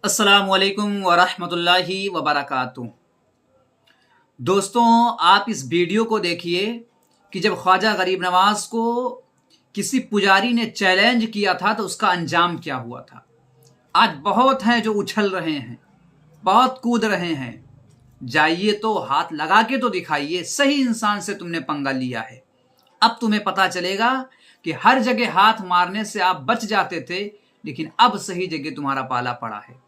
अस्सलामुअलैकुम वरहमतुल्लाहि वबरकातुहू। दोस्तों, आप इस वीडियो को देखिए कि जब ख्वाजा गरीब नवाज को किसी पुजारी ने चैलेंज किया था तो उसका अंजाम क्या हुआ था। आज बहुत हैं जो उछल रहे हैं, बहुत कूद रहे हैं। जाइए तो हाथ लगा के तो दिखाइए, सही इंसान से तुमने पंगा लिया है। अब तुम्हें पता चलेगा कि हर जगह हाथ मारने से आप बच जाते थे, लेकिन अब सही जगह तुम्हारा पाला पड़ा है।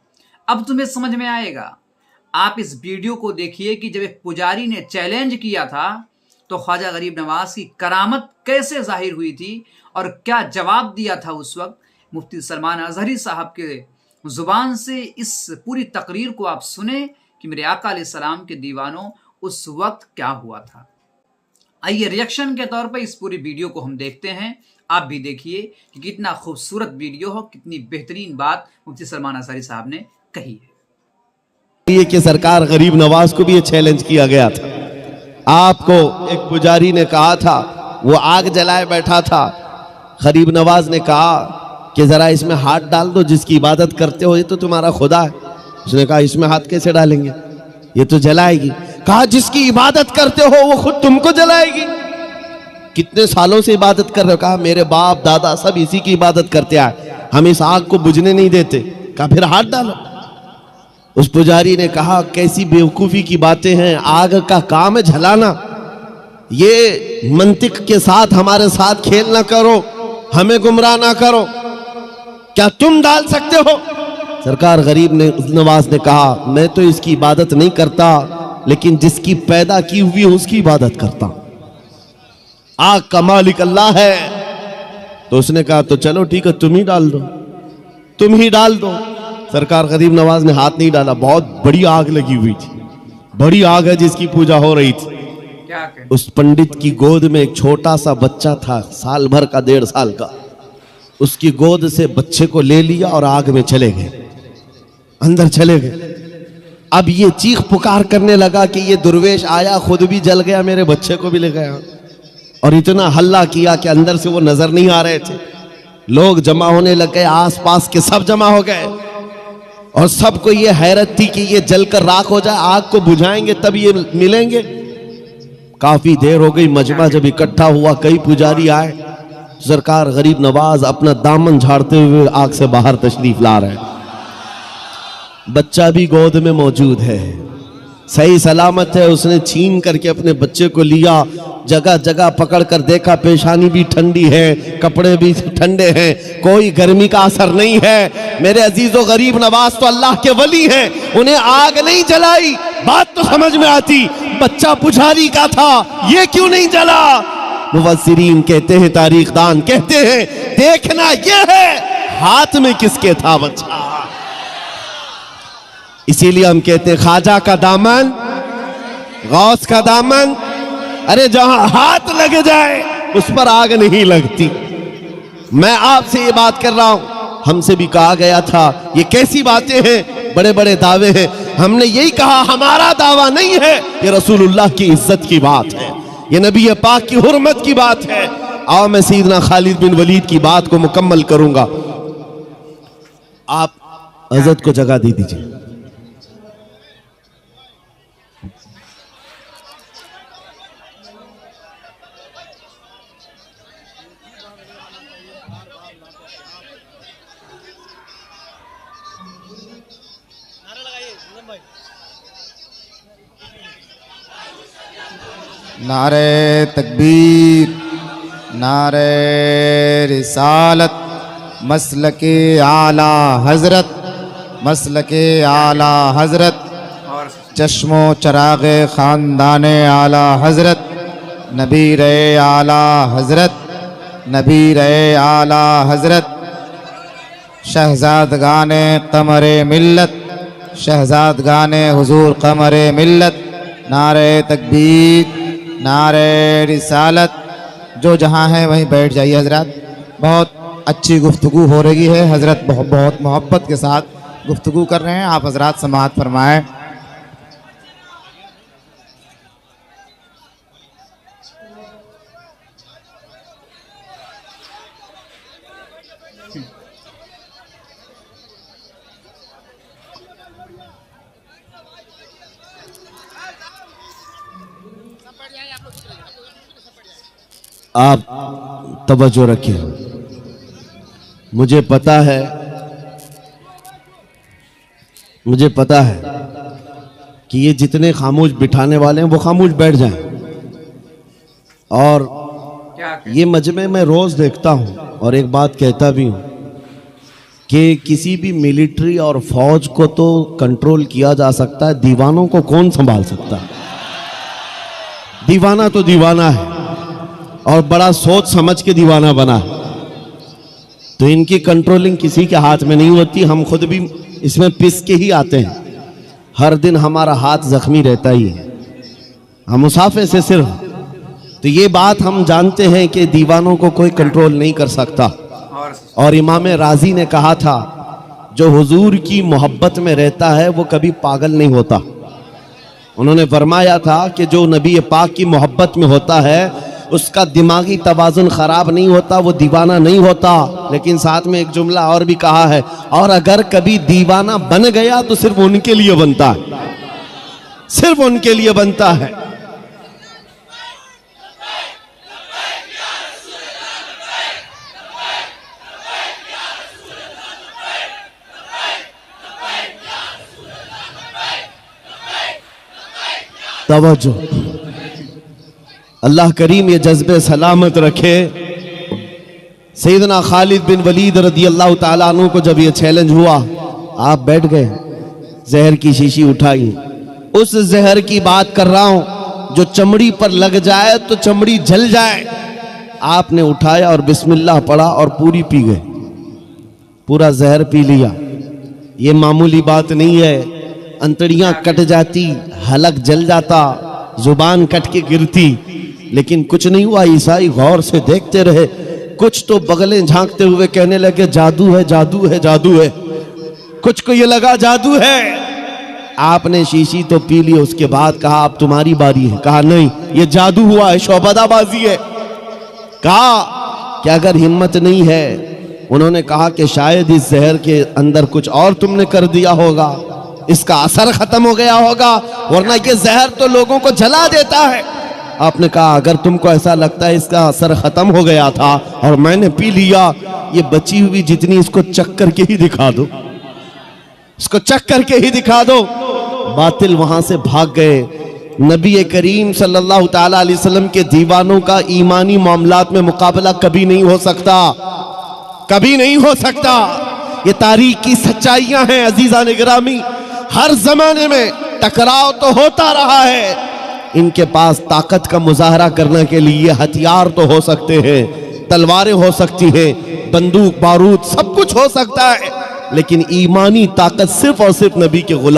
अब तुम्हें समझ में आएगा। आप इस वीडियो को देखिए कि जब एक पुजारी ने चैलेंज किया था तो ख्वाजा गरीब नवाज की करामत कैसे जाहिर हुई थी और क्या जवाब दिया था उस वक्त। मुफ्ती सलमान अजहरी साहब के जुबान से इस पूरी तकरीर को आप सुने कि मेरे आका अलैहिस्सलाम के दीवानों उस वक्त क्या हुआ था। आइए रिएक्शन के तौर पर इस पूरी वीडियो को हम देखते हैं। आप भी देखिए कि कितना खूबसूरत वीडियो हो, कितनी बेहतरीन बात मुफ्ती सलमान अजहरी साहब ने कही है। ये कि सरकार गरीब नवाज को भी ये चैलेंज किया गया था। आपको एक पुजारी ने कहा था, वो आग जलाए बैठा था। गरीब नवाज ने कहा कि जरा इसमें हाथ डाल दो, जिसकी इबादत करते हो ये तो तुम्हारा खुदा है। उसने कहा इसमें हाथ कैसे डालेंगे, ये तो जलाएगी। कहा जिसकी इबादत करते हो वो खुद तुमको जलाएगी। कितने सालों से इबादत कर रहे हो? कहा मेरे बाप दादा सब इसी की इबादत करते आए, हम इस आग को बुझने नहीं देते। कहा फिर हाथ डालो। उस पुजारी ने कहा कैसी बेवकूफी की बातें हैं, आग का काम है जलाना। ये मंतिक के साथ हमारे साथ खेल ना करो, हमें गुमराह ना करो। क्या तुम डाल सकते हो? सरकार गरीब नवाज ने कहा मैं तो इसकी इबादत नहीं करता, लेकिन जिसकी पैदा की हुई उसकी इबादत करता। आग का मालिक अल्लाह है। तो उसने कहा तो चलो ठीक है, तुम ही डाल दो, तुम ही डाल दो। सरकार गरीब नवाज ने हाथ नहीं डाला। बहुत बड़ी आग लगी हुई थी, बड़ी आग है जिसकी पूजा हो रही थी। उस पंडित की गोद में एक छोटा सा बच्चा था, साल भर का, 1.5 साल का। उसकी गोद से बच्चे को ले लिया और आग में चले गए, अंदर चले गए। अब ये चीख पुकार करने लगा कि ये दुर्वेश आया, खुद भी जल गया, मेरे बच्चे को भी ले गया। और इतना हल्ला किया कि अंदर से वो नजर नहीं आ रहे थे। लोग जमा होने लग गए, आसपास के सब जमा हो गए और सबको ये हैरत थी कि ये जलकर राख हो जाए, आग को बुझाएंगे तब ये मिलेंगे। काफी देर हो गई, मजमा जब इकट्ठा हुआ, कई पुजारी आए। सरकार गरीब नवाज अपना दामन झाड़ते हुए आग से बाहर तशरीफ ला रहे हैं। बच्चा भी गोद में मौजूद है, सही सलामत है। उसने छीन करके अपने बच्चे को लिया, जगह जगह पकड़ कर देखा, पेशानी भी ठंडी है, कपड़े भी ठंडे हैं, कोई गर्मी का असर नहीं है। मेरे अजीजों, गरीब नवाज तो अल्लाह के वली हैं, उन्हें आग नहीं जलाई। बात तो समझ में आती, बच्चा पुजारी का था, ये क्यों नहीं जला? मुफस्सिरीन कहते हैं, तारीखदान कहते हैं, देखना यह है हाथ में किसके था बच्चा। इसीलिए हम कहते हैं ख्वाजा का दामन, गौस का दामन, अरे जहां हाथ लग जाए उस पर आग नहीं लगती। मैं आपसे ये बात कर रहा हूं, हमसे भी कहा गया था ये कैसी बातें हैं, बड़े बड़े दावे हैं। हमने यही कहा हमारा दावा नहीं है, ये रसूलुल्लाह की इज्जत की बात है, ये नबी पाक की हुर्मत की बात है। आओ मैं सैयदना खालिद बिन वलीद की बात को मुकम्मल करूंगा। आप हजरत को जगह दे दीजिए। नारे तकबीर, नारे रिसालत, मसलके आला हजरत, मसलके आला हजरत, चश्मो चरागे ख़ानदाने आला हजरत, नबी रे आला हजरत, नबी रे आला हजरत, शहजादगाने कमरे मिल्लत, शहजादगाने हुजूर कमरे मिल्लत। नारे तकबीर, नारे रिसालत। जो जहाँ है वहीं बैठ जाइए हजरत। बहुत अच्छी गुफ्तगू हो रही है, हजरत बहुत मोहब्बत के साथ गुफ्तगू कर रहे हैं, आप हजरत समाअत फरमाएं। आप तवज्जो रखें। मुझे पता है कि ये जितने खामोश बिठाने वाले हैं वो खामोश बैठ जाएं। और ये मजमे में रोज देखता हूं और एक बात कहता भी हूं कि किसी भी मिलिट्री और फौज को तो कंट्रोल किया जा सकता है, दीवानों को कौन संभाल सकता है? दीवाना तो दीवाना है और बड़ा सोच समझ के दीवाना बना है, तो इनकी कंट्रोलिंग किसी के हाथ में नहीं होती। हम खुद भी इसमें पिस के ही आते हैं, हर दिन हमारा हाथ जख्मी रहता ही है, हम मुसाफे से सिर्फ। तो ये बात हम जानते हैं कि दीवानों को कोई कंट्रोल नहीं कर सकता। और इमाम राजी ने कहा था, जो हुजूर की मोहब्बत में रहता है वो कभी पागल नहीं होता। उन्होंने फरमाया था कि जो नबी पाक की मोहब्बत में होता है उसका दिमागी तवाजुन खराब नहीं होता, वो दीवाना नहीं होता। लेकिन साथ में एक जुमला और भी कहा है, और अगर कभी दीवाना बन गया तो सिर्फ उनके लिए बनता है, सिर्फ उनके लिए बनता है। तवज्जो, अल्लाह करीम ये जज्बे सलामत रखे। सैयदना खालिद बिन वलीद रदी अल्लाह ताला अन्हु को जब ये चैलेंज हुआ, आप बैठ गए, जहर की शीशी उठाई। उस जहर की बात कर रहा हूं जो चमड़ी पर लग जाए तो चमड़ी जल जाए। आपने उठाया और बिस्मिल्लाह पढ़ा और पूरी पी गए, पूरा जहर पी लिया। ये मामूली बात नहीं है, अंतड़ियां कट जाती, हलक जल जाता, जुबान कट के गिरती, लेकिन कुछ नहीं हुआ। ईसाई गौर से देखते रहे, कुछ तो बगलें झांकते हुए कहने लगे जादू है, जादू है, जादू है। कुछ को ये लगा जादू है। आपने शीशी तो पी ली, उसके बाद कहा अब तुम्हारी बारी है। कहा नहीं, ये जादू हुआ है, शोबदाबाजी है। कहा कि अगर हिम्मत नहीं है, उन्होंने कहा कि शायद इस जहर के अंदर कुछ और तुमने कर दिया होगा, इसका असर खत्म हो गया होगा, वरना ये जहर तो लोगों को जला देता है। आपने कहा अगर तुमको ऐसा लगता है इसका असर खत्म हो गया था और मैंने पी लिया, ये बची हुई जितनी इसको चख करके ही दिखा दो, इसको चख करके ही दिखा दो। बातिल वहां से भाग गए। नबी करीम सल्लल्लाहु ताला अलैहि वसल्लम के दीवानों का ईमानी मामलात में मुकाबला कभी नहीं हो सकता, कभी नहीं हो सकता। ये तारीख की सच्चाइयां हैं अजीजान गिरामी। हर जमाने में टकराव तो होता रहा है। इनके पास ताकत का मुजाहरा करने के लिए हथियार तो हो सकते हैं, तलवारें हो सकती हैं, बंदूक बारूद सब कुछ हो सकता है, लेकिन ईमानी ताकत सिर्फ और सिर्फ नबी के गुलाम